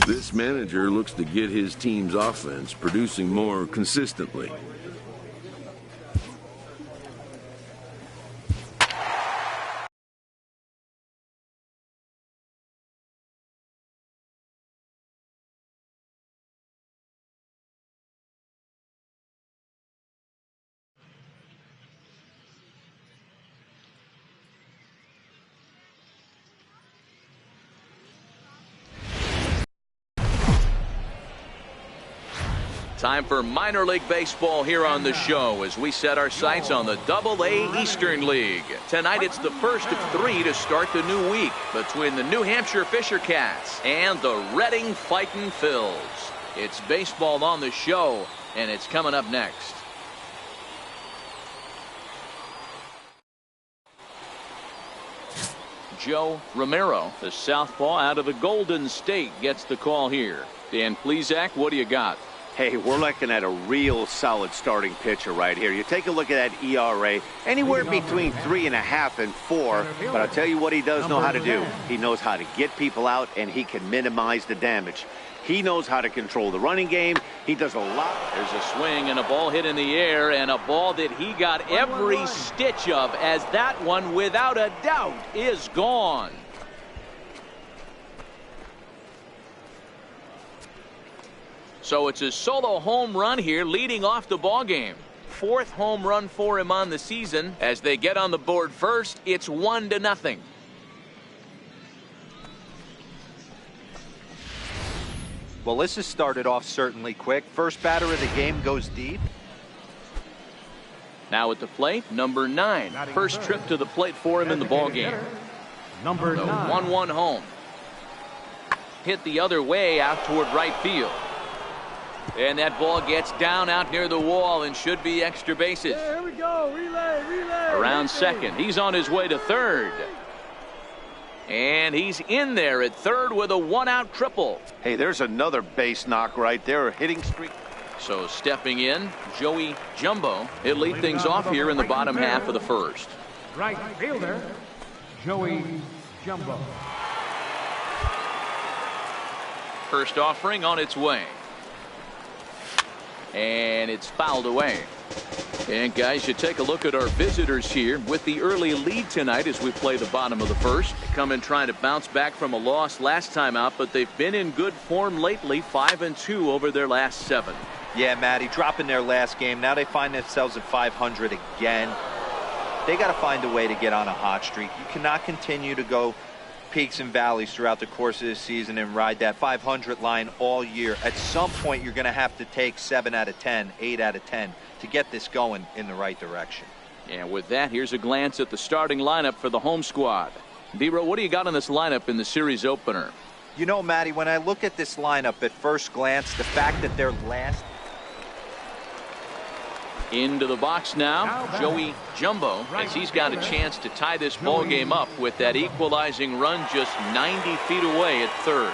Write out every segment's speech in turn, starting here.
This manager looks to get his team's offense producing more consistently. Time for minor league baseball here on the show as we set our sights on the Double-A Eastern League. Tonight it's the first of three to start the new week between the New Hampshire Fisher Cats and the Reading Fightin' Phils. It's baseball on the show, and it's coming up next. Joe Romero, the southpaw out of the Golden State, gets the call here. Dan Plesac, what do you got? Hey, we're looking at a real solid starting pitcher right here. You take a look at that ERA, anywhere between 3.5 and 4. But I'll tell you what he does know how to do. He knows how to get people out, and he can minimize the damage. He knows how to control the running game. He does a lot. There's a swing and a ball hit in the air, and a ball that he got every stitch of, as that one, without a doubt, is gone. So it's a solo home run here leading off the ball game. 4th home run for him on the season. As they get on the board first, it's 1-0. Well, this has started off certainly quick. First batter of the game goes deep. Now at the plate, number 9. First trip to the plate for him in the ball game. Number 9. 1-1 home. Hit the other way out toward right field. And that ball gets down out near the wall and should be extra bases. Here we go. Relay. Around second. He's on his way to third. And he's in there at third with a 1-out triple. Hey, there's another base knock right there. A hitting streak. So stepping in, Joey Jumbo. He'll lead things off here in the bottom half of the first. Right fielder, Joey Jumbo. First offering on its way. And it's fouled away. And guys, you take a look at our visitors here with the early lead tonight as we play the bottom of the first. They come in trying to bounce back from a loss last time out, but they've been in good form lately, 5-2 over their last 7. Yeah, Matty, dropping their last game. Now they find themselves at 500 again. They got to find a way to get on a hot streak. You cannot continue to go peaks and valleys throughout the course of this season and ride that 500 line all year. At some point, you're going to have to take 7 out of 10, 8 out of 10 to get this going in the right direction. And with that, here's a glance at the starting lineup for the home squad. D-Row, what do you got on this lineup in the series opener? You know, Matty, when I look at this lineup at first glance, the fact that they're last. Into the box now, Joey Jumbo, as he's got a chance to tie this ball game up with that equalizing run just 90 feet away at third.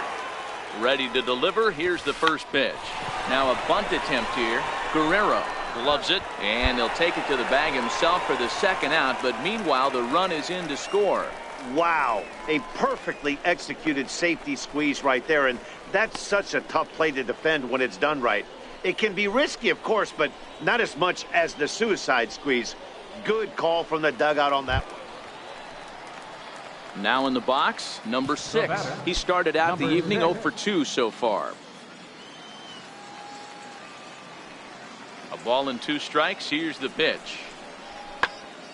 Ready to deliver. Here's the first pitch. Now a bunt attempt here. Guerrero gloves it, and he'll take it to the bag himself for the 2nd out, but meanwhile the run is in to score. Wow, a perfectly executed safety squeeze right there, and that's such a tough play to defend when it's done right. It can be risky, of course, but not as much as the suicide squeeze. Good call from the dugout on that one. Now in the box, number 6. He started out the evening 0 for 2 so far. A ball and 2 strikes. Here's the pitch.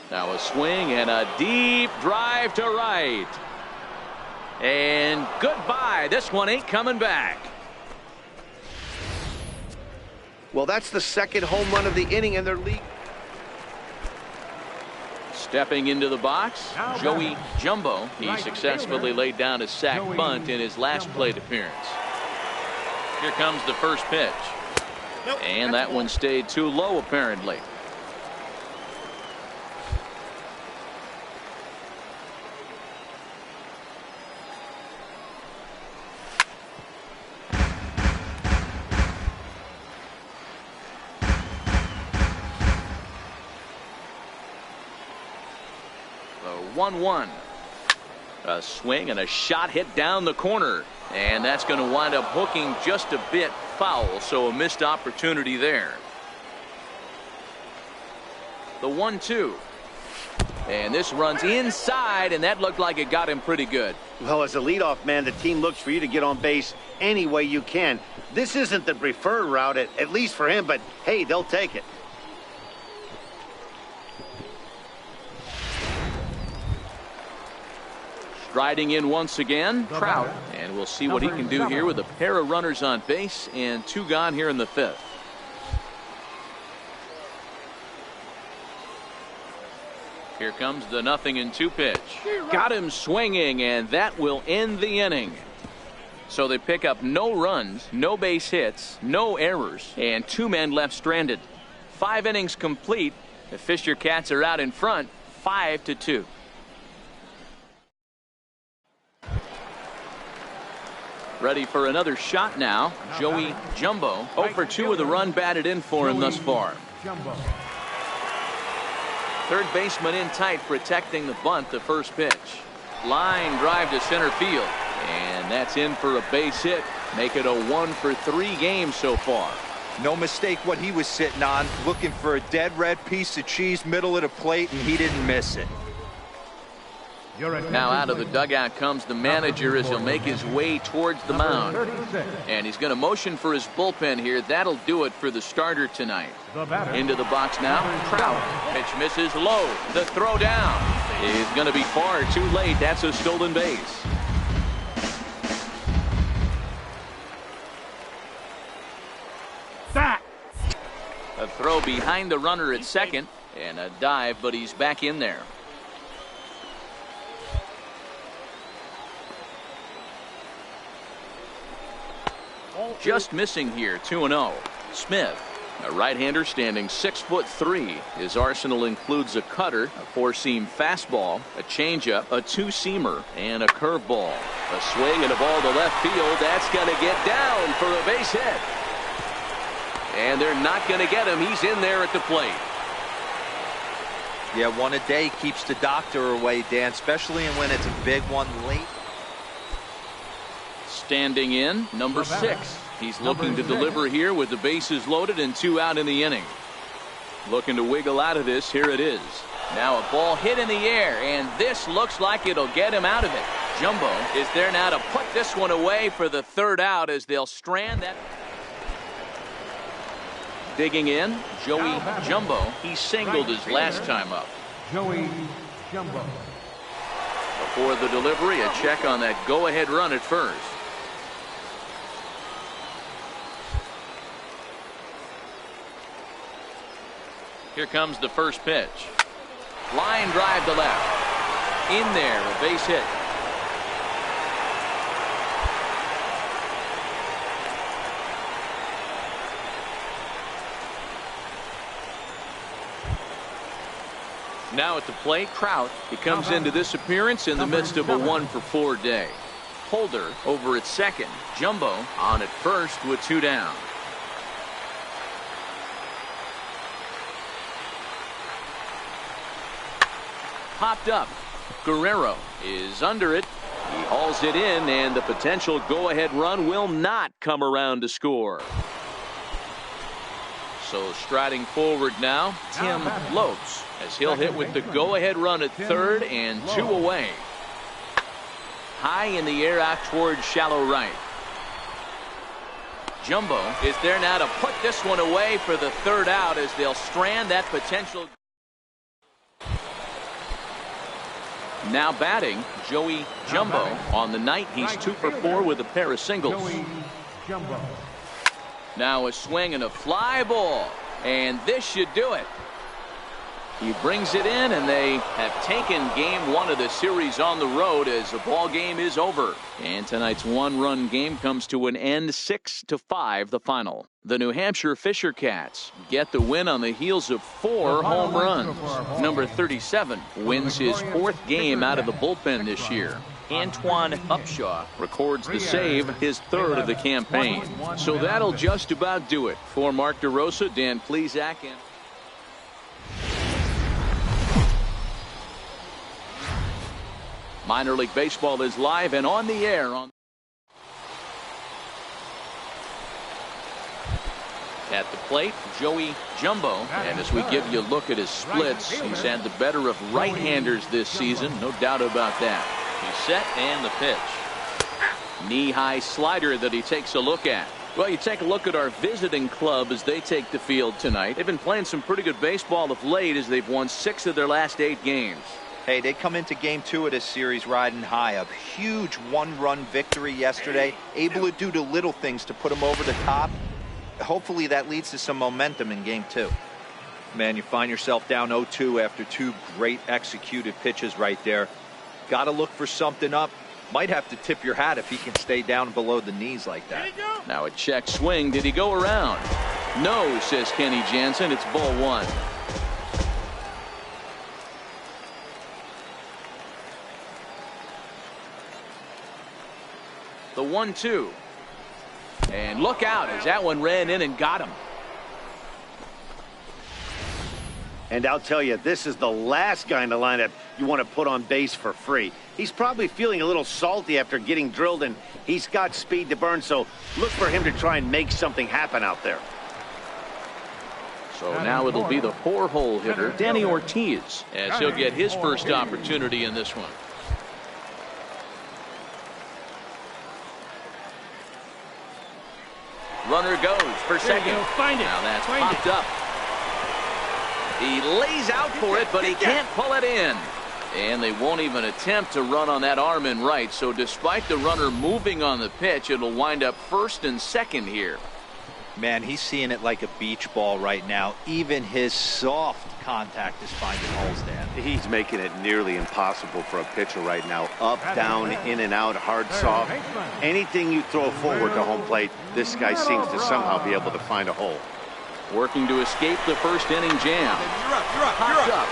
Now a swing and a deep drive to right. And goodbye. This one ain't coming back. Well, that's the 2nd home run of the inning in their league. Stepping into the box, Joey Jumbo. He successfully laid down a sac bunt in his last plate appearance. Here comes the first pitch. And that one stayed too low, apparently. The 1-1. A swing and a shot hit down the corner. And that's going to wind up hooking just a bit foul, so a missed opportunity there. The 1-2. And this runs inside, and that looked like it got him pretty good. Well, as a leadoff man, the team looks for you to get on base any way you can. This isn't the preferred route, at least for him, but hey, they'll take it. Striding in once again, Trout, and we'll see what he can do here with a pair of runners on base and 2 gone here in the 5th. Here comes the 0-2 pitch. Got him swinging, and that will end the inning. So they pick up no runs, no base hits, no errors, and 2 men left stranded. 5 innings complete. The Fisher Cats are out in front, 5-2. Ready for another shot now. Joey Jumbo. 0 for 2 with a run batted in for him thus far. Third baseman in tight, protecting the bunt. The first pitch. Line drive to center field. And that's in for a base hit. Make it a 1 for 3 game so far. No mistake what he was sitting on. Looking for a dead red piece of cheese middle of the plate, and he didn't miss it. Now out of the dugout comes the manager as he'll make his way towards the mound. And he's going to motion for his bullpen here. That'll do it for the starter tonight. Into the box now, Trout. Pitch misses low. The throw down is going to be far too late. That's a stolen base. A throw behind the runner at second. And a dive, but he's back in there. Just missing here, 2-0. Smith, a right-hander standing 6'3". His arsenal includes a cutter, a four-seam fastball, a changeup, a two-seamer, and a curveball. A swing and a ball to left field. That's going to get down for a base hit. And they're not going to get him. He's in there at the plate. Yeah, one a day keeps the doctor away, Dan, especially when it's a big one late. Standing in, number 6. He's looking to deliver here with the bases loaded and 2 out in the inning. Looking to wiggle out of this. Here it is. Now a ball hit in the air, and this looks like it'll get him out of it. Jumbo is there now to put this one away for the 3rd out as they'll strand that. Digging in, Joey Jumbo. He singled his last time up. Joey Jumbo. Before the delivery, a check on that go-ahead run at first. Here comes the first pitch. Line drive to left. In there, a base hit. Now at the plate, Trout. He comes into this appearance in the midst of a 1-for-4 day. Holder over at second. Jumbo on at first with 2 down. Popped up. Guerrero is under it. He hauls it in, and the potential go-ahead run will not come around to score. So striding forward now, Tim Lopes, as he'll hit with the go-ahead run at third and 2 away. High in the air out towards shallow right. Jumbo is there now to put this one away for the 3rd out as they'll strand that potential. Now batting, Joey Jumbo. On the night, he's 2-for-4 with a pair of singles. Joey Jumbo. Now a swing and a fly ball, and this should do it. He brings it in, and they have taken game 1 of the series on the road as the ball game is over. And tonight's 1-run game comes to an end, 6-5 the final. The New Hampshire Fisher Cats get the win on the heels of 4 home runs. Number 37 wins his 4th game out of the bullpen this year. Antoine Upshaw records the save, his 3rd of the campaign. So that'll just about do it. For Mark DeRosa, Dan Plesac, and Minor League Baseball is live and on the air on at the plate, Joey Jumbo. And as we give you a look at his splits, he's had the better of right-handers this season, no doubt about that. He's set, and the pitch. Knee-high slider that he takes a look at. Well, you take a look at our visiting club as they take the field tonight. They've been playing some pretty good baseball of late as they've won 6 of their last 8 games. Hey, they come into game 2 of this series riding high. A huge 1-run victory yesterday, able to do the little things to put them over the top. Hopefully that leads to some momentum in game 2. Man, you find yourself down 0-2 after 2 great executed pitches right there. Got to look for something up. Might have to tip your hat if he can stay down below the knees like that. Now a check swing. Did he go around? No, says Kenny Jansen. It's ball 1. The 1-2. And look out as that one ran in and got him. And I'll tell you, this is the last guy in the lineup you want to put on base for free. He's probably feeling a little salty after getting drilled, and he's got speed to burn, so look for him to try and make something happen out there. So now it'll be the 4-hole hitter, Danny Ortiz, as he'll get his first opportunity in this one. Runner goes for second. Find it. Now that's Find popped it. up. He lays out for it, but he can't pull it in. And they won't even attempt to run on that arm in right. So despite the runner moving on the pitch, it'll wind up first and second here. Man, he's seeing it like a beach ball right now. Even his soft contact is finding holes, Dan. He's making it nearly impossible for a pitcher right now. Up, down, in and out, hard, soft. Anything you throw forward to home plate, this guy seems to somehow be able to find a hole. Working to escape the first inning jam. Popped up.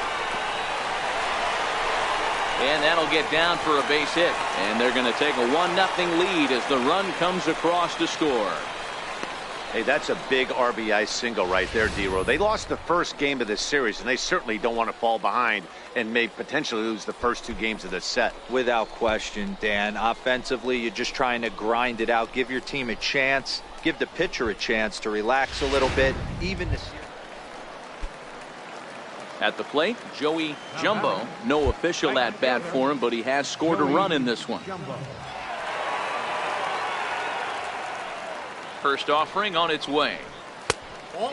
And that'll get down for a base hit. And they're going to take a 1-0 lead as the run comes across to score. Hey, that's a big RBI single right there, D-Row. They lost the first game of this series, and they certainly don't want to fall behind and may potentially lose the first 2 games of this set. Without question, Dan. Offensively, you're just trying to grind it out, give your team a chance, give the pitcher a chance to relax a little bit. Even this. At the plate, Joey Jumbo. No official at bat for him, but he has scored a run in this one. First offering on its way.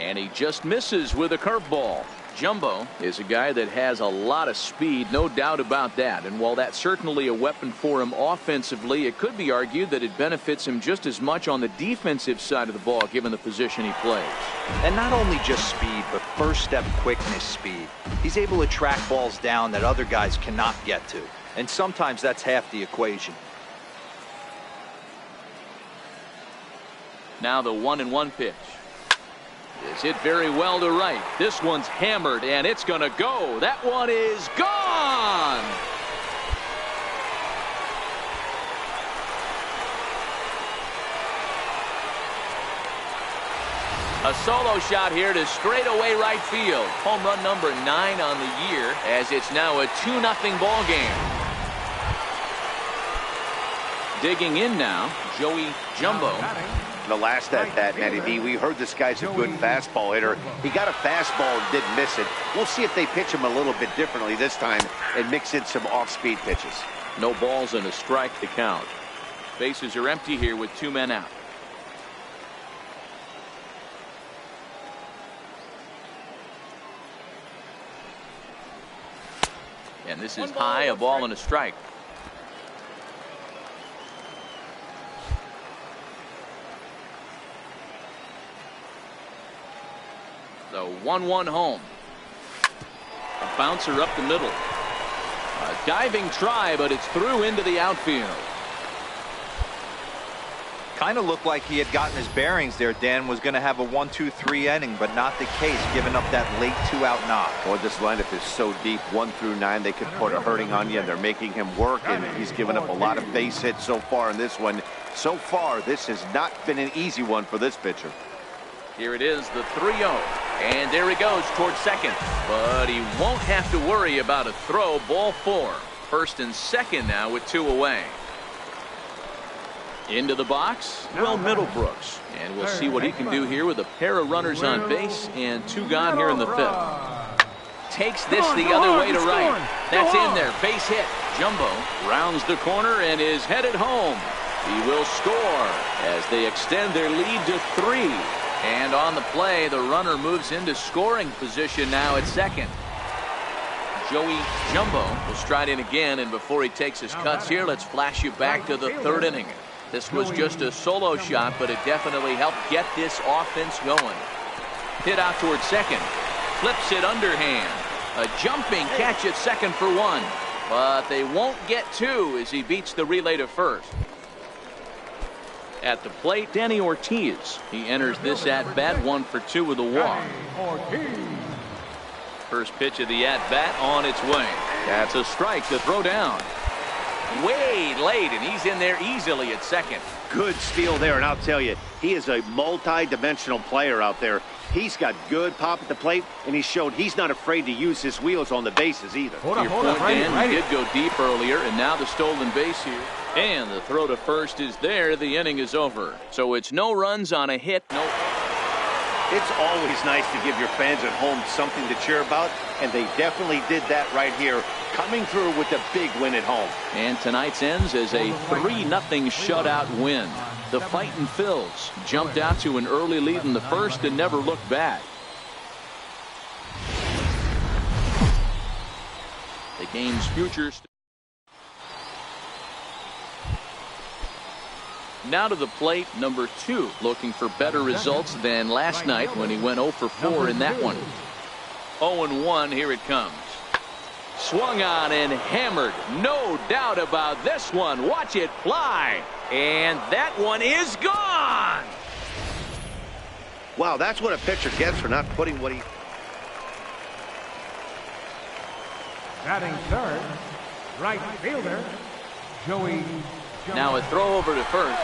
And he just misses with a curveball. Jumbo is a guy that has a lot of speed, no doubt about that. And while that's certainly a weapon for him offensively, it could be argued that it benefits him just as much on the defensive side of the ball, given the position he plays. And not only just speed, but first step quickness speed. He's able to track balls down that other guys cannot get to. And sometimes that's half the equation. Now the 1-1 pitch. Is hit very well to right. This one's hammered, and it's going to go. That one is gone. A solo shot here to straightaway right field. Home run number 9 on the year, as it's now a 2-0 ball game. Digging in now, Joey Jumbo. The last at bat, Matty B, we heard this guy's a good fastball hitter. He got a fastball and didn't miss it. We'll see if they pitch him a little bit differently this time and mix in some off-speed pitches. No balls and a strike to count. Bases are empty here with 2 men out. And this is high, a ball and a strike. The 1-1 home. A bouncer up the middle. A diving try, but it's through into the outfield. Kind of looked like he had gotten his bearings there. Dan was going to have a 1-2-3 inning, but not the case, giving up that late 2-out knock. Boy, this lineup is so deep, 1 through 9. They could put a hurting on you, and they're making him work, and he's given up a lot of base hits so far in this one. So far, this has not been an easy one for this pitcher. Here it is, the 3-0. And there he goes towards second. But he won't have to worry about a throw. Ball 4. First and second now with 2 away. Into the box, Will Middlebrooks. And we'll see what he can do here with a pair of runners on base and 2 gone here in the 5th. Takes this the other way to right. That's in there. Base hit. Jumbo rounds the corner and is headed home. He will score as they extend their lead to 3. And on the play, the runner moves into scoring position now at second. Joey Jumbo will stride in again, and before he takes his cuts here, let's flash you back to the 3rd inning. This was just a solo shot, but it definitely helped get this offense going. Hit out towards second. Flips it underhand. A jumping catch at second for 1. But they won't get 2 as he beats the relay to first. At the plate, Danny Ortiz. He enters this at-bat 1 for 2 with a walk. First pitch of the at-bat on its way. That's a strike to throw down. Way late, and he's in there easily at second. Good steal there, and I'll tell you, he is a multi-dimensional player out there. He's got good pop at the plate, and he showed he's not afraid to use his wheels on the bases either. To your point, Dan, he did go deep earlier, and now the stolen base here. And the throw to first is there. The inning is over. So it's no runs on a hit. No. It's always nice to give your fans at home something to cheer about, and they definitely did that right here, coming through with a big win at home. And tonight's ends as a 3-0 shutout win. The fighting Phils jumped out to an early lead in the first and never looked back. The game's future. Now to the plate, number 2, looking for better results than last night when he went 0 for 4 in that one. 0-1, here it comes. Swung on and hammered. No doubt about this one. Watch it fly. And that one is gone. Wow, that's what a pitcher gets for not putting what he... Batting third, right fielder, Joey Jumbo. Now a throw over to first.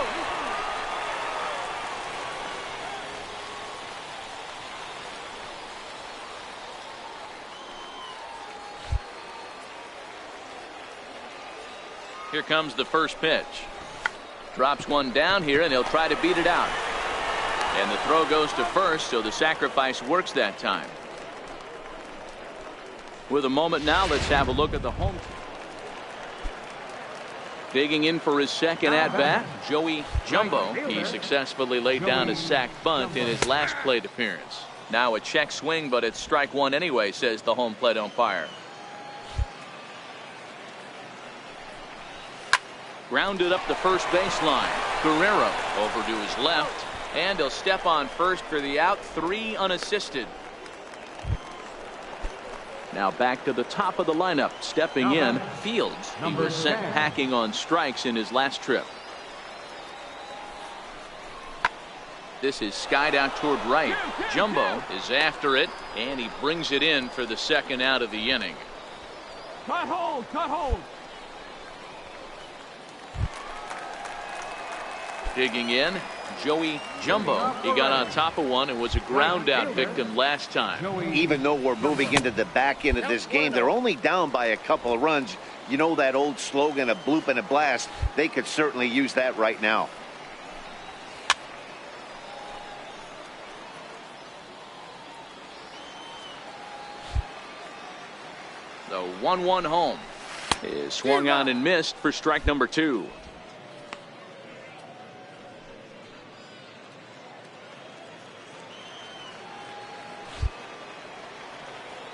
Here comes the first pitch. Drops one down here, and he'll try to beat it out. And the throw goes to first, so the sacrifice works that time. With a moment now, let's have a look at the home team. Digging in for his second at-bat, Joey Jumbo. He successfully laid down a sac bunt in his last plate appearance. Now a check swing, but it's strike one anyway, says the home plate umpire. Grounded up the first baseline. Guerrero over to his left, and he'll step on first for the out. 3 unassisted. Now back to the top of the lineup. Stepping in, Fields. He was sent packing on strikes in his last trip. This is skied out toward right. Jumbo is after it, and he brings it in for the second out of the inning. Cut hold, cut hold. Digging in, Joey Jumbo. He got on top of one and was a ground out victim last time. Even though we're moving into the back end of this game, they're only down by a couple of runs. You know that old slogan, a bloop and a blast. They could certainly use that right now. The 1-1 home is swung on and missed for strike number 2.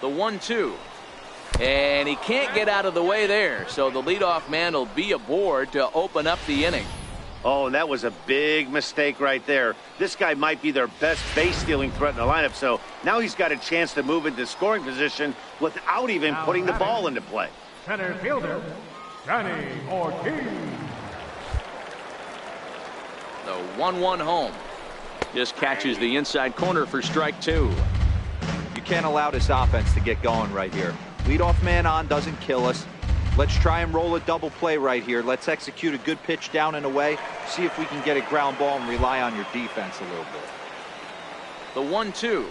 The 1-2, and he can't get out of the way there, so the leadoff man will be aboard to open up the inning. Oh, and that was a big mistake right there. This guy might be their best base stealing threat in the lineup, so now he's got a chance to move into scoring position without even putting the ball into play. Center fielder, Danny Ortiz. The 1-1 home just catches the inside corner for strike 2. You can't allow this offense to get going right here. Leadoff man on doesn't kill us. Let's try and roll a double play right here. Let's execute a good pitch down and away. See if we can get a ground ball and rely on your defense a little bit. The 1-2.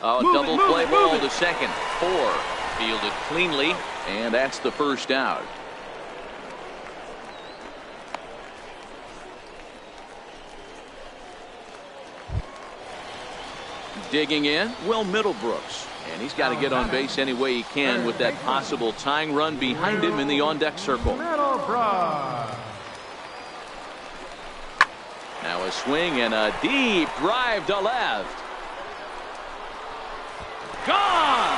Double play ball to second. 4. Fielded cleanly, and that's the first out. Digging in, Will Middlebrooks. And he's got to get on base any way he can with that possible tying run behind him in the on-deck circle. Middlebrooks. Now a swing and a deep drive to left. Gone!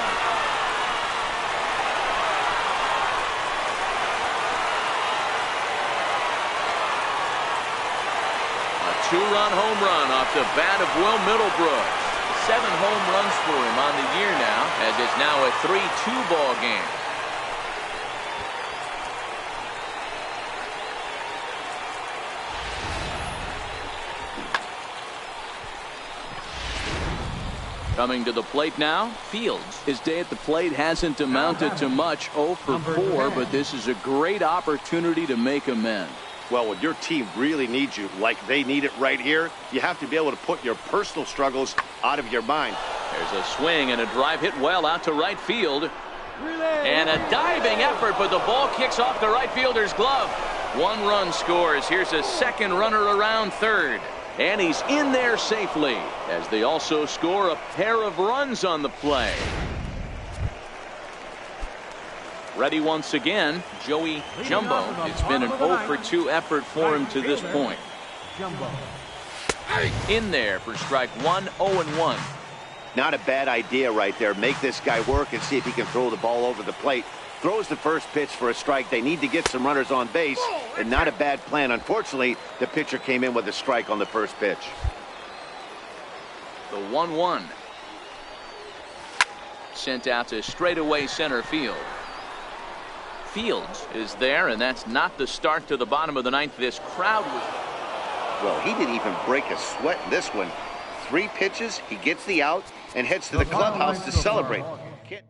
A 2-run home run off the bat of Will Middlebrooks. 7 home runs for him on the year now, as it's now a 3-2 ball game. Coming to the plate now, Fields. His day at the plate hasn't amounted to much, 0 for 4, but this is a great opportunity to make amends. Well, when your team really needs you, like they need it right here, you have to be able to put your personal struggles out of your mind. There's a swing and a drive hit well out to right field. And a diving effort, but the ball kicks off the right fielder's glove. 1 run scores. Here's a second runner around third. And he's in there safely, as they also score a pair of runs on the play. Ready once again, Joey Jumbo. It's been an 0 for 2 effort for him to this point. Jumbo. In there for strike one, 0-1. Not a bad idea right there. Make this guy work and see if he can throw the ball over the plate. Throws the first pitch for a strike. They need to get some runners on base, and not a bad plan. Unfortunately, the pitcher came in with a strike on the first pitch. The 1-1. Sent out to straightaway center field. Fields is there, and that's not the start to the bottom of the ninth. This crowd was... Well, he didn't even break a sweat in this one. 3 pitches, he gets the out, and heads to the clubhouse to celebrate. Can't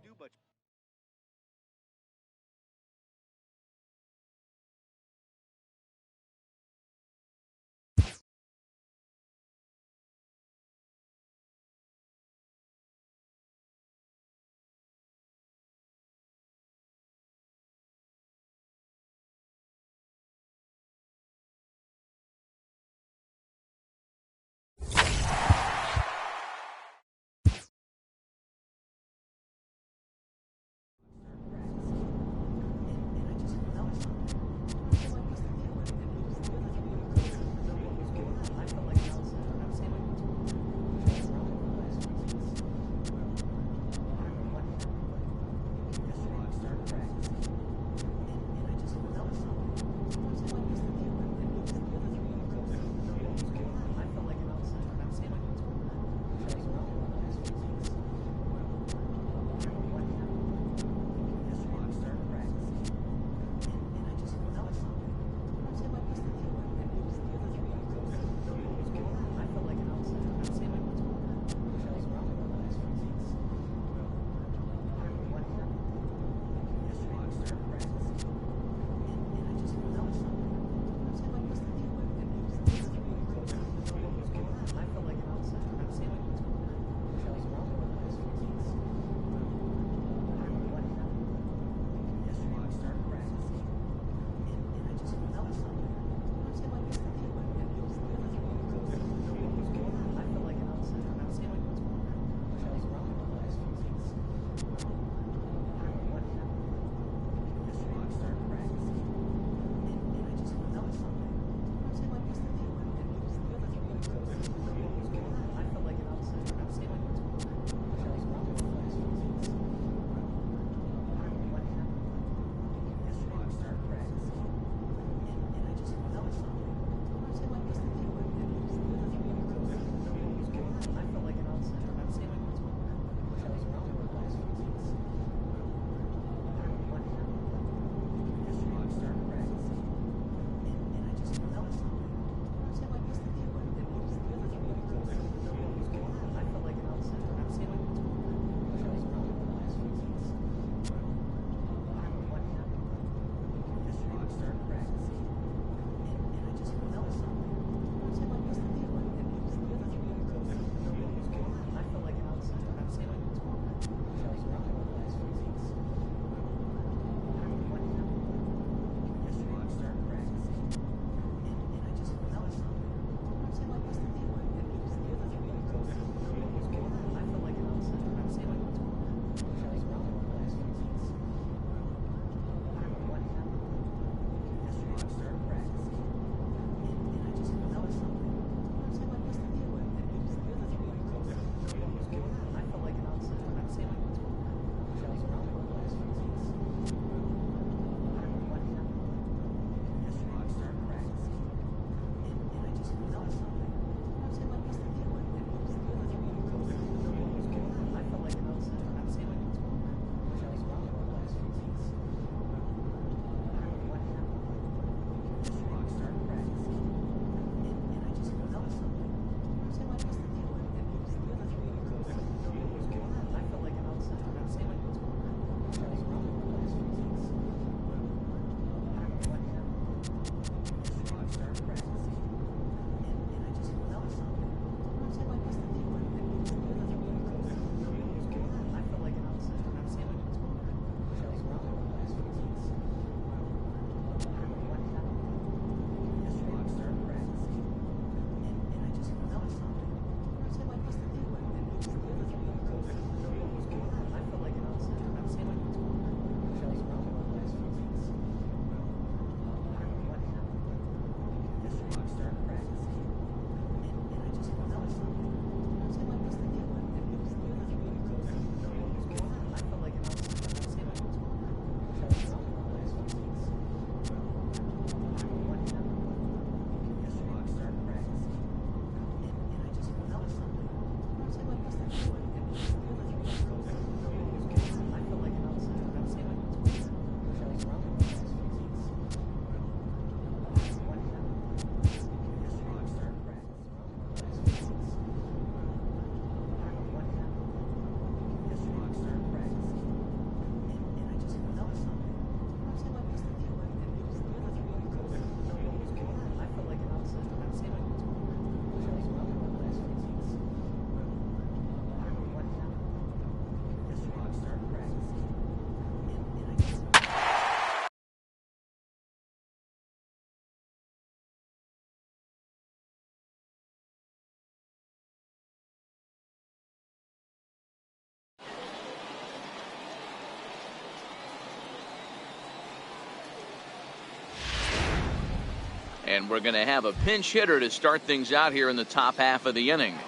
And we're going to have a pinch hitter to start things out here in the top half of the inning.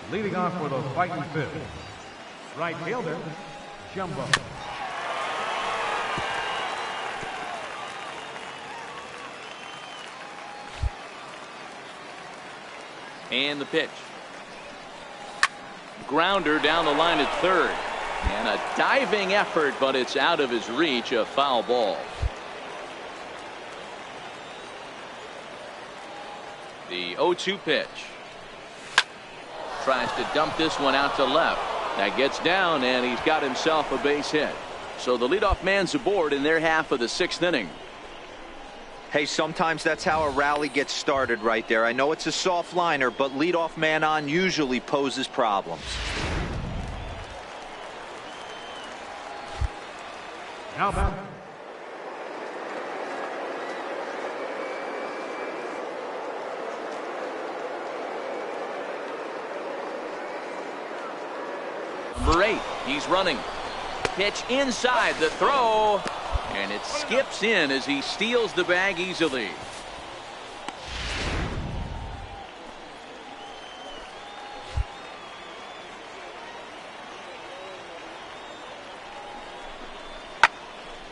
Leading off for the fighting fifth, right fielder, Jumbo. And the pitch. Grounder down the line at third. And a diving effort, but it's out of his reach, a foul ball. The 0-2 pitch. Tries to dump this one out to left. That gets down, and he's got himself a base hit. So the leadoff man's aboard in their half of the sixth inning. Hey, sometimes that's how a rally gets started right there. I know it's a soft liner, but leadoff man on usually poses problems. Now back. Number 8, he's running. Pitch inside, the throw, and it skips in as he steals the bag easily.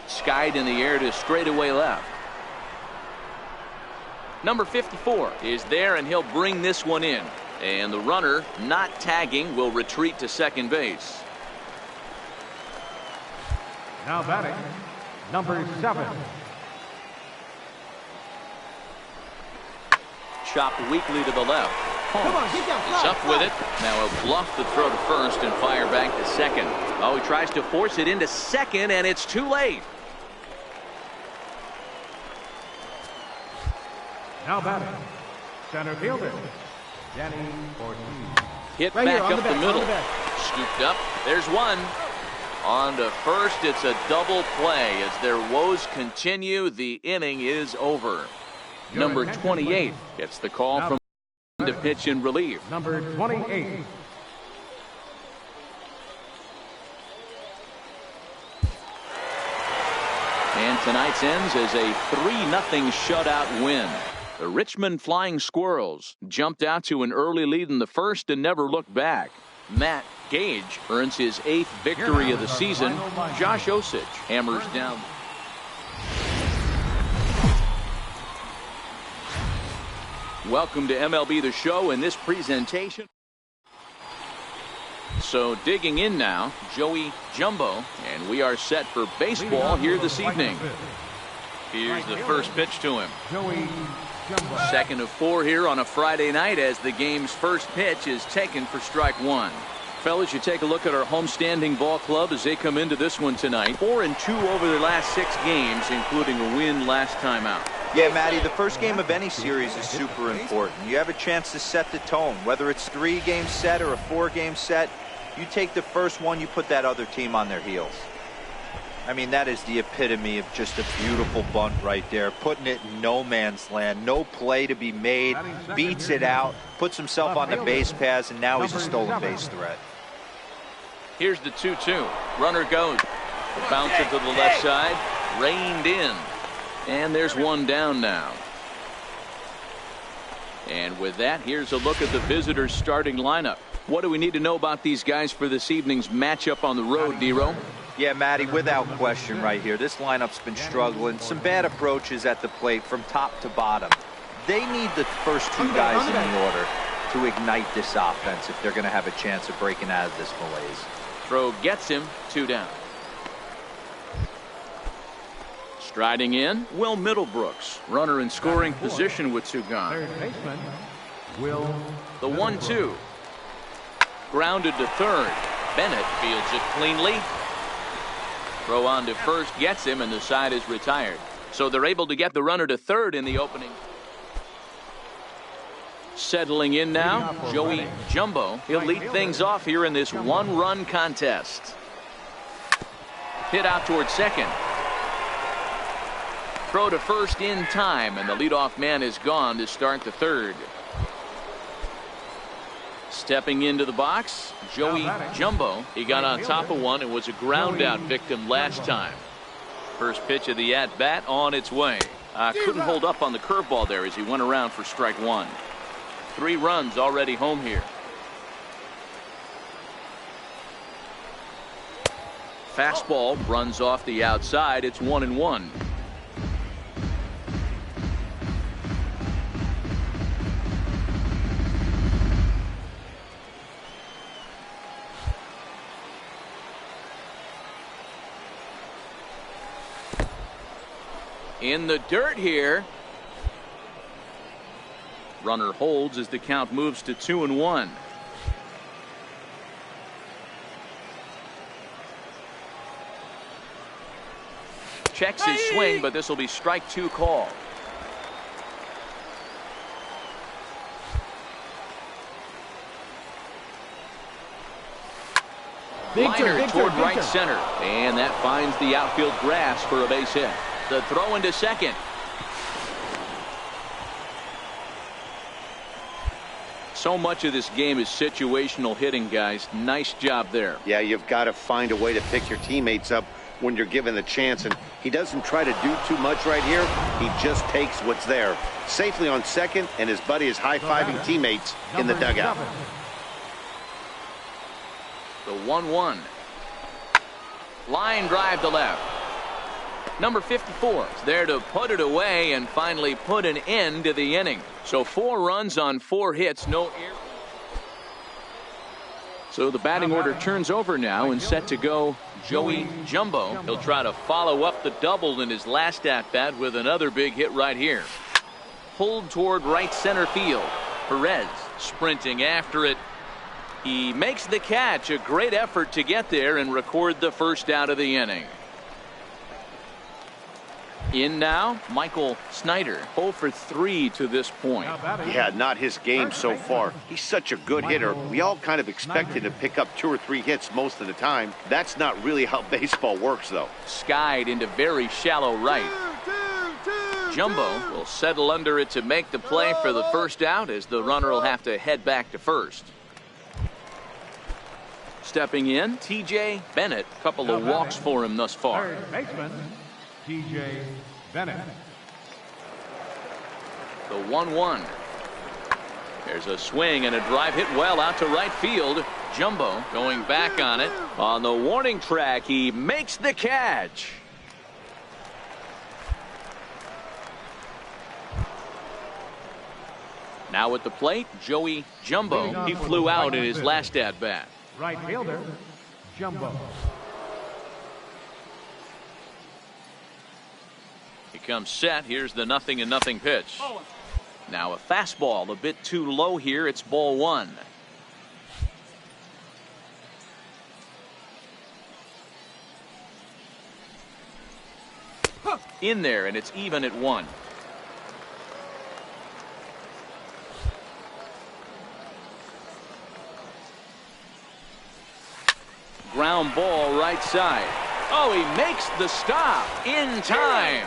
Skied in the air to straightaway left. Number 54 is there, and he'll bring this one in. And the runner, not tagging, will retreat to second base. Now batting, number 7. Chopped weakly to the left. He's up with it. Now he'll bluff the throw to first and fire back to second. Oh, he tries to force it into second, and it's too late. Now batting, center fielder, Danny Ortiz. Hit back up the middle. Scooped up. There's one. On to first. It's a double play. As their woes continue, the inning is over. Number 28 gets the call from to pitch in relief. Number 28. And tonight's ends as a 3-0 shutout win. The Richmond Flying Squirrels jumped out to an early lead in the first and never looked back. Matt Gage earns his 8th victory of the season. Josh Osich hammers down. Welcome to MLB The Show in this presentation. So digging in now, Joey Jumbo, and we are set for baseball here this evening. Here's the first pitch to him. Joey Jumbo. Second of 4 here on a Friday night as the game's first pitch is taken for strike 1. Fellas, you take a look at our homestanding ball club as they come into this one tonight. 4-2 over their last 6 games, including a win last time out. Yeah, Matty, the first game of any series is super important. You have a chance to set the tone. Whether it's 3-game set or a 4-game set, you take the first one, you put that other team on their heels. I mean, that is the epitome of just a beautiful bunt right there. Putting it in no man's land. No play to be made. Beats it out. Puts himself on the base paths, and now he's a stolen base threat. Here's the 2-2. Runner goes. The bouncer to the left side. Reined in. And there's one down now. And with that, here's a look at the visitors' starting lineup. What do we need to know about these guys for this evening's matchup on the road, Nero? Yeah, Matty, without question right here. This lineup's been struggling. Some bad approaches at the plate from top to bottom. They need the first 2 guys in the order to ignite this offense if they're going to have a chance of breaking out of this malaise. Throw gets him, 2 down. Striding in, Will Middlebrooks. Runner in scoring position with 2 gone. Third baseman, Will. The 1-2. Grounded to third. Bennett fields it cleanly. Throw on to first gets him, and the side is retired. So they're able to get the runner to third in the opening. Settling in now, Joey Jumbo. He'll lead things off here in this 1-run contest. Hit out towards second. Throw to first in time, and the leadoff man is gone to start the third. Stepping into the box, Joey Jumbo. He got on top of one and was a ground out victim last time. First pitch of the at-bat on its way. Couldn't hold up on the curveball there as he went around for strike one. 3 runs already home here. Fastball runs off the outside. It's 1-1. In the dirt here. Runner holds as the count moves to 2-1. Checks his swing, but this will be strike 2 call. Liner toward right center, and that finds the outfield grass for a base hit. The throw into second. So much of this game is situational hitting, guys. Nice job there. Yeah, you've got to find a way to pick your teammates up when you're given the chance, and he doesn't try to do too much right here. He just takes what's there. Safely on second, and his buddy is high-fiving teammates in the dugout. The 1-1. Line drive to left. Number 54 is there to put it away and finally put an end to the inning. So 4 runs on 4 hits, no error. So the batting order turns over now and set to go Joey Jumbo. He'll try to follow up the double in his last at-bat with another big hit right here. Pulled toward right center field. Perez sprinting after it. He makes the catch. A great effort to get there and record the first out of the inning. In now, Michael Snyder, 0 for 3 to this point. Yeah, not his game so far. He's such a good hitter. We all kind of expect him to pick up 2 or 3 hits most of the time. That's not really how baseball works, though. Skied into very shallow right. Jumbo will settle under it to make the play for the first out, as the runner will have to head back to first. Stepping in, T.J. Bennett. Couple of walks for him thus far. Third baseman, T.J. Bennett. The 1-1. There's a swing and a drive hit well out to right field. Jumbo going back on it. On the warning track, he makes the catch. Now at the plate, Joey Jumbo. He flew out in his last at-bat. Right fielder, Jumbo. He comes set. Here's the 0-0 pitch. Now a fastball a bit too low here. It's ball 1. In there, and it's even at 1. Ground ball right side. Oh, he makes the stop in time.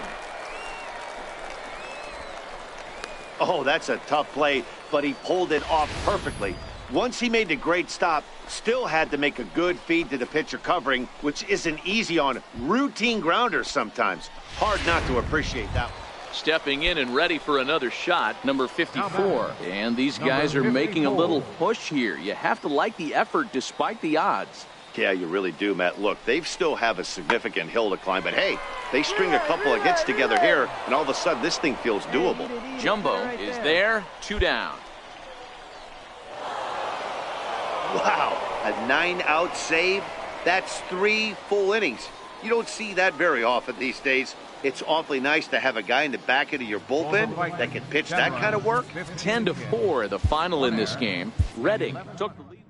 Oh, that's a tough play, but he pulled it off perfectly. Once he made the great stop, still had to make a good feed to the pitcher covering, which isn't easy on routine grounders sometimes. Hard not to appreciate that. Stepping in and ready for another shot, number 54. And these guys are making a little push here. You have to like the effort despite the odds. Yeah, you really do, Matt. Look, they still have a significant hill to climb, but hey, they string a couple of hits together here, and all of a sudden this thing feels doable. Jumbo is there, 2 down. Wow, a 9-out save? That's 3 full innings. You don't see that very often these days. It's awfully nice to have a guy in the back end of your bullpen that can pitch that kind of work. 10-4, the final in this game. Redding took the lead.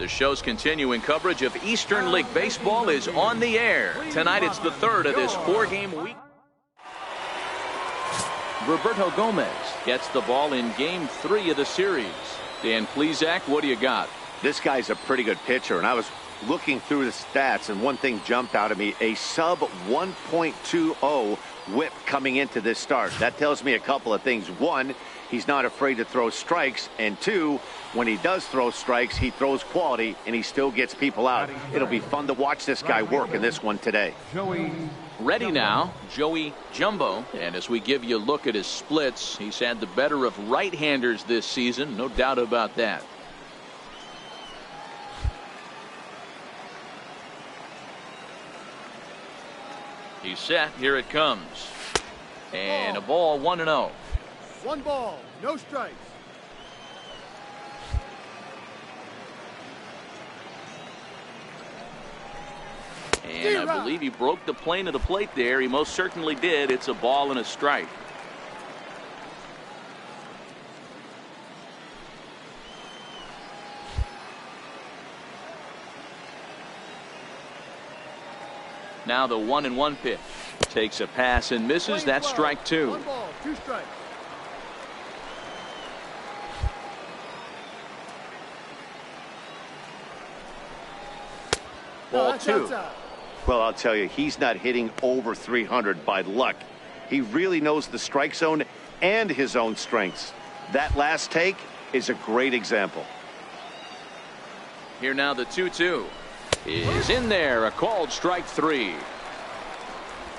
The show's continuing coverage of Eastern League Baseball is on the air. Tonight it's the third of this 4-game week. Roberto Gomez gets the ball in Game 3 of the series. Dan Plesac, what do you got? This guy's a pretty good pitcher, and I was looking through the stats, and one thing jumped out at me, a sub 1.20 whip coming into this start. That tells me a couple of things. One, he's not afraid to throw strikes, and two, when he does throw strikes, he throws quality, and he still gets people out. It'll be fun to watch this guy work in this one today. Ready now, Joey Jumbo. And as we give you a look at his splits, he's had the better of right-handers this season, no doubt about that. He's set. Here it comes. And a ball, 1-0. 1 ball, no strikes. And I believe he broke the plane of the plate there. He most certainly did. It's a ball and a strike. Now the 1-1 pitch. Takes a pass and misses. That's strike 2. 1 ball, 2 strikes. Ball 2. Well, I'll tell you, he's not hitting over 300 by luck. He really knows the strike zone and his own strengths. That last take is a great example. Here now the 2-2 is in there. A called strike 3.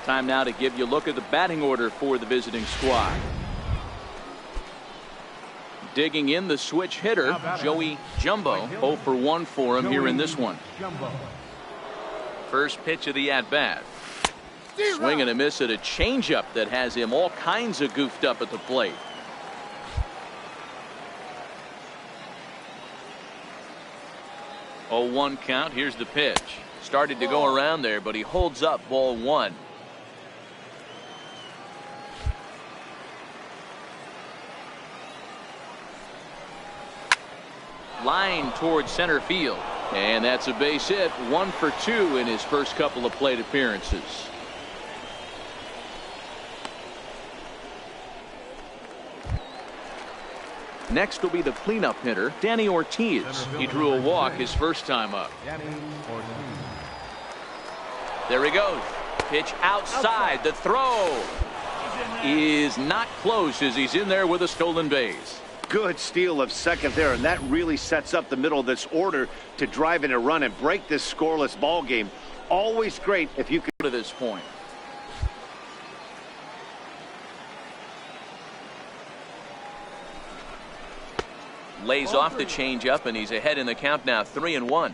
Time now to give you a look at the batting order for the visiting squad. Digging in the switch hitter, Joey Jumbo. 0 for 1 for him here in this one. First pitch of the at-bat. Swing and a miss at a changeup that has him all kinds of goofed up at the plate. Oh, 1 count. Here's the pitch. Started to go around there, but he holds up. Ball 1. Line towards center field. And that's a base hit. 1 for 2 in his first couple of plate appearances. Next will be the cleanup hitter, Danny Ortiz. He drew a walk his first time up. There he goes. Pitch outside. The throw is not close as he's in there with a stolen base. Good steal of second there, and that really sets up the middle of this order to drive in a run and break this scoreless ball game. Always great if you can to this point. Lays off the changeup, and he's ahead in the count now, 3-1.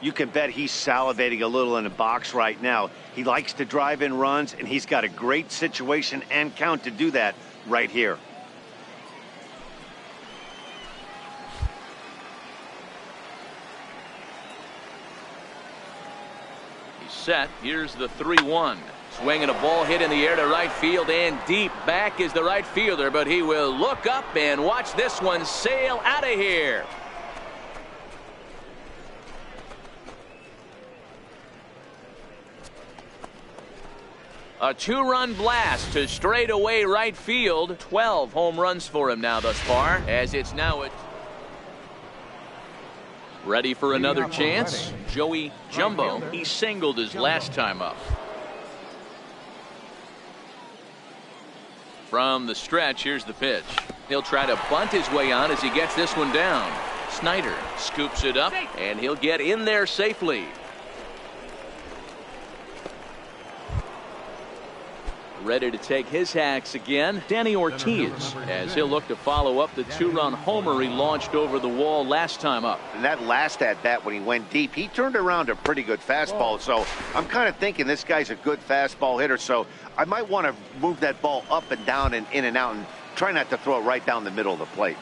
You can bet he's salivating a little in the box right now. He likes to drive in runs, and he's got a great situation and count to do that right here. He's set. Here's the 3-1. Swinging a ball hit in the air to right field, and deep back is the right fielder, but he will look up and watch this one sail out of here. A 2-run blast to straightaway right field. 12 home runs for him now thus far, as it's now at ready for another chance. Joey Jumbo. He singled his last time up. From the stretch, here's the pitch. He'll try to bunt his way on as he gets this one down. Snyder scoops it up, and he'll get in there safely. Ready to take his hacks again, Danny Ortiz, as he'll look to follow up the 2-run homer he launched over the wall last time up. And that last at-bat when he went deep, he turned around a pretty good fastball. So I'm kind of thinking this guy's a good fastball hitter. So I might want to move that ball up and down and in and out and try not to throw it right down the middle of the plate.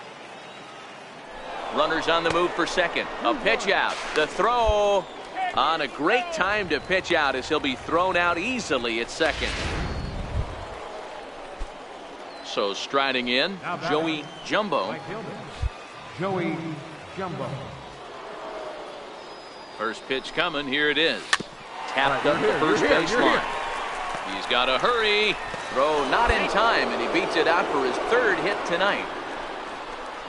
Runners on the move for second. A pitch out. The throw on a great time to pitch out as he'll be thrown out easily at second. So striding in, Joey Jumbo. Joey Jumbo. First pitch coming. Here it is. Tapped up the first baseline. He's got to hurry. Throw not in time, and he beats it out for his third hit tonight.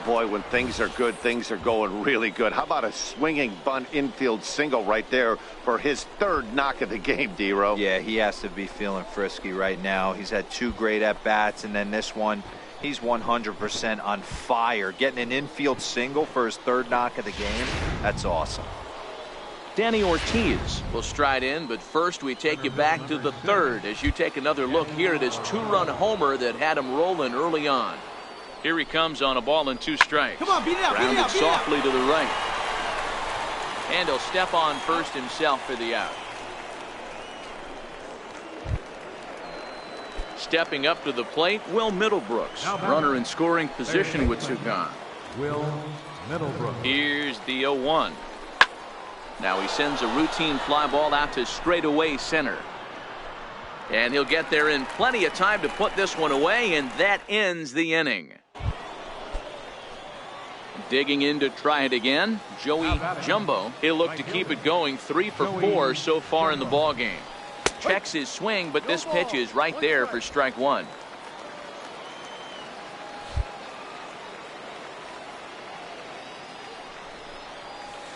Boy, when things are good, things are going really good. How about a swinging bunt infield single right there for his third knock of the game, D-Row? Yeah, he has to be feeling frisky right now. He's had 2 great at-bats, and then this one, he's 100% on fire. Getting an infield single for his third knock of the game, that's awesome. Danny Ortiz will stride in, but first we take you back to the third as you take another look here at his 2-run homer that had him rolling early on. Here he comes on a ball and 2 strikes. Come on, beat it out, beat it Grounded out, beat it out. softly to the right. And he'll step on first himself for the out. Stepping up to the plate, Will Middlebrooks. Runner in scoring position with Sugan. Will Middlebrooks. Here's the 0-1. Now he sends a routine fly ball out to straightaway center. And he'll get there in plenty of time to put this one away, and that ends the inning. Digging in to try it again, Joey Jumbo. He'll look to keep it going. 3 for 4 so far in the ball game. Checks his swing, but this pitch is right there for strike 1.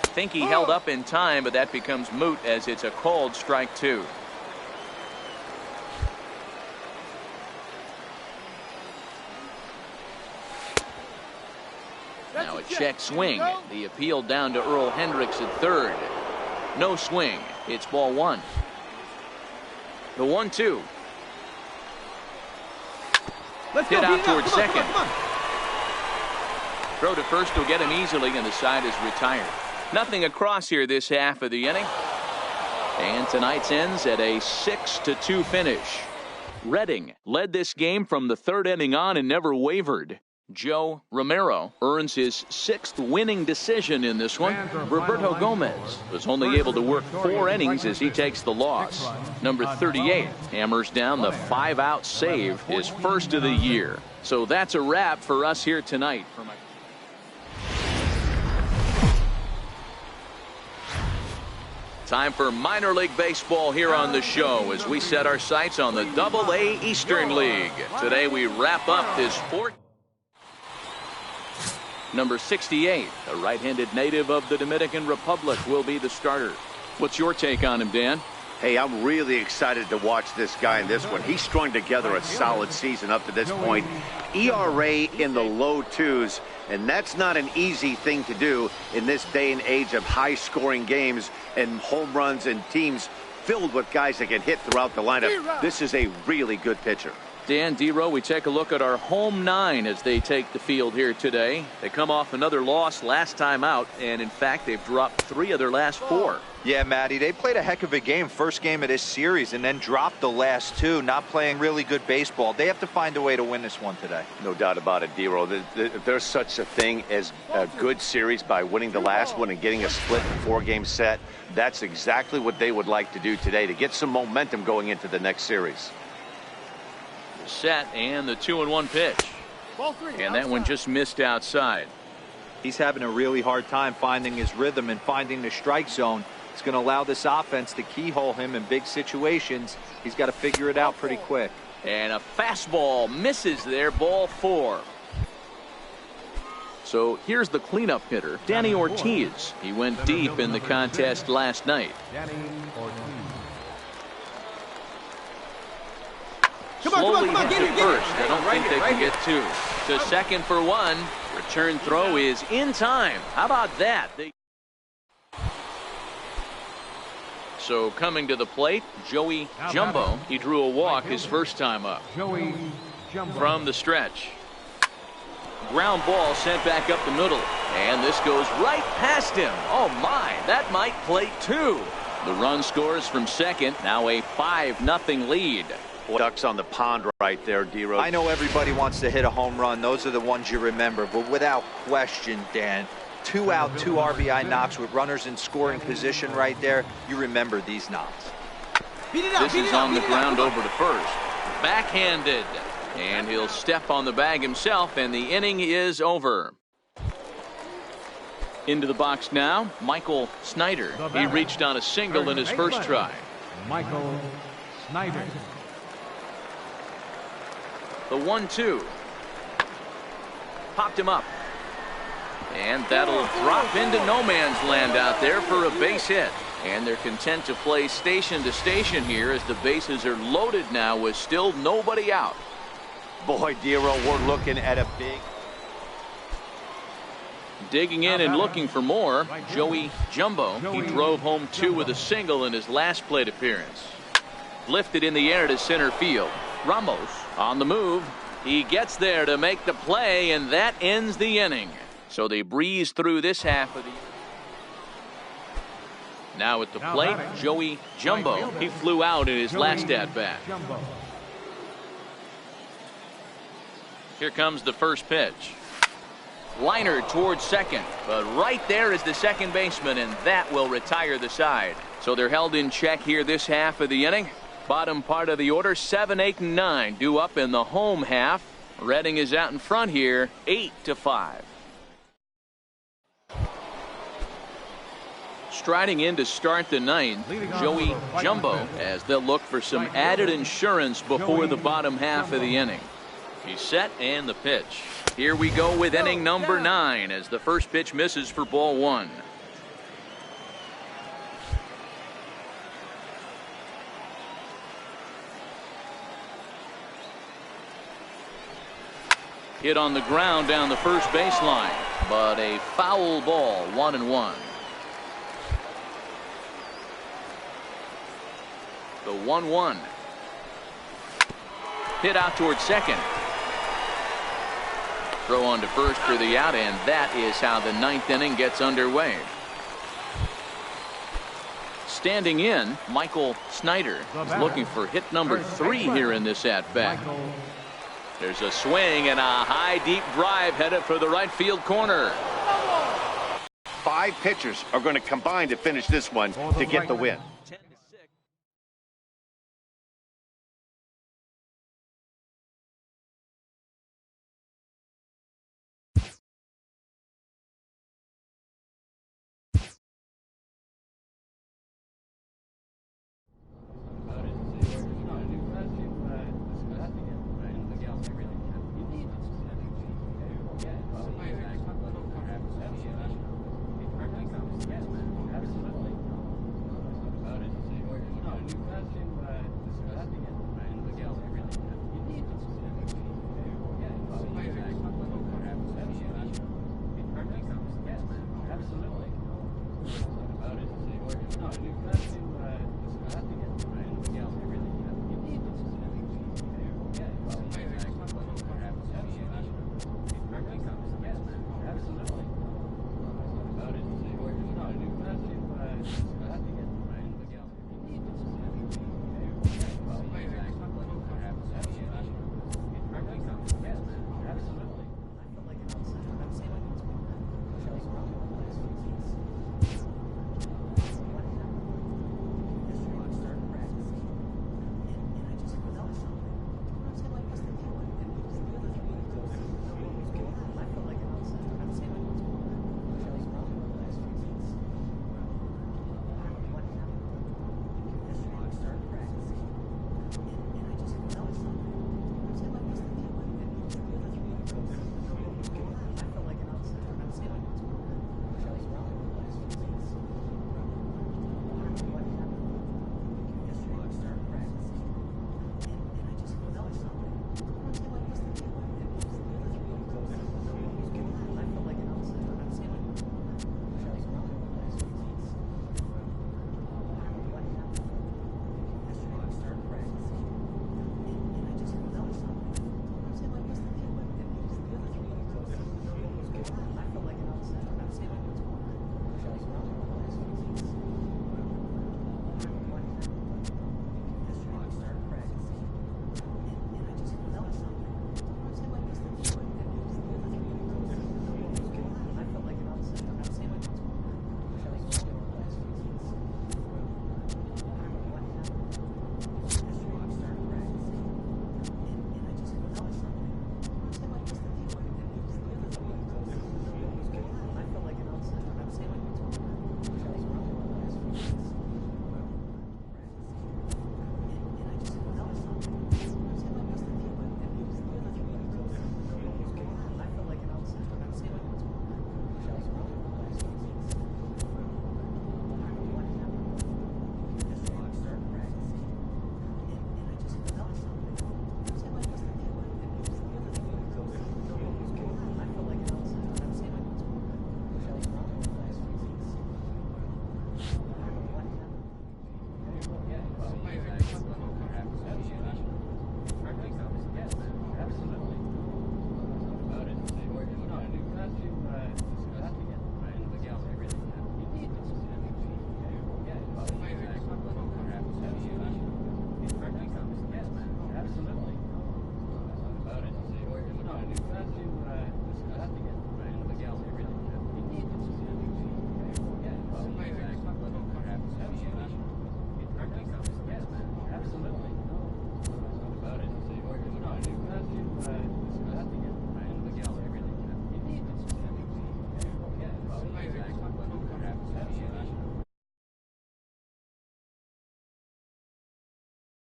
I think he held up in time, but that becomes moot as it's a called strike 2. Now a check swing. The appeal down to Earl Hendricks at third. No swing. It's ball 1. The 1-2. Hit out towards second. Throw to first will get him easily, and the side is retired. Nothing across here this half of the inning. And tonight's ends at a 6-2 finish. Redding led this game from the third inning on and never wavered. Joe Romero earns his 6th winning decision in this one. Roberto Gomez was only able to work 4 innings as he takes the loss. Number 38 hammers down the 5-out save, his first of the year. So that's a wrap for us here tonight. Time for minor league baseball here on the show as we set our sights on the Double-A Eastern League. Today we wrap up this sport. Number 68, a right-handed native of the Dominican Republic, will be the starter. What's your take on him, Dan? Hey, I'm really excited to watch this guy in this one. He's strung together a solid season up to this point. ERA in the low 2s, and that's not an easy thing to do in this day and age of high-scoring games and home runs and teams filled with guys that can hit throughout the lineup. This is a really good pitcher. Dan, D-Row, we take a look at our home 9 as they take the field here today. They come off another loss last time out, and in fact, they've dropped 3 of their last 4. Yeah, Matty, they played a heck of a game, first game of this series, and then dropped the last 2, not playing really good baseball. They have to find a way to win this one today. No doubt about it, D-Row. There's such a thing as a good series by winning the last one and getting a split 4-game set. That's exactly what they would like to do today to get some momentum going into the next series. Set, and the 2-1 pitch. And that one just missed outside. He's having a really hard time finding his rhythm and finding the strike zone. It's going to allow this offense to keyhole him in big situations. He's got to figure it out pretty quick. And a fastball misses there, ball 4. So here's the cleanup hitter, Danny Ortiz. He went deep in the contest last night. Danny Ortiz. Slowly hits to first. I don't think they can get 2. To second for 1. Return throw is in time. How about that? So coming to the plate, Joey Jumbo. He drew a walk his first time up. Joey Jumbo. From the stretch. Ground ball sent back up the middle. And this goes right past him. Oh my, that might plate 2. The run scores from second. Now a 5-0 lead. Ducks on the pond right there, D-Row. I know everybody wants to hit a home run. Those are the ones you remember. But without question, Dan, 2 out, 2 RBI knocks with runners in scoring position right there. You remember these knocks. This is on the ground over to first. Backhanded. And he'll step on the bag himself, and the inning is over. Into the box now, Michael Snyder. He reached on a single in his first try. Michael Snyder. The 1-2. Popped him up. And that'll drop into no man's land out there for a base hit. And they're content to play station to station here as the bases are loaded now with still nobody out. Boy, Dero, we're looking at a big... Digging in and looking for more, Joey Jumbo. He drove home 2 with a single in his last plate appearance. Lifted in the air to center field. Ramos on the move. He gets there to make the play, and that ends the inning. So they breeze through this half of the... Now at the plate, Joey Jumbo. He flew out in his last at-bat. Here comes the first pitch. Liner towards second, but right there is the second baseman, and that will retire the side. So they're held in check here this half of the inning. Bottom part of the order, 7, 8, and 9 due up in the home half. Redding is out in front here, 8-5. Striding in to start the ninth, Joey Jumbo, as they'll look for some added insurance before the bottom half of the inning. He's set, and the pitch. Here we go with inning number 9 as the first pitch misses for ball 1. Hit on the ground down the first baseline, but a foul ball, 1-1. The 1-1. Hit out towards second. Throw on to first for the out, and that is how the 9th inning gets underway. Standing in, Michael Snyder is looking for hit number 3 here in this at-bat. There's a swing and a high, deep drive headed for the right field corner. 5 pitchers are going to combine to finish this one to get the win.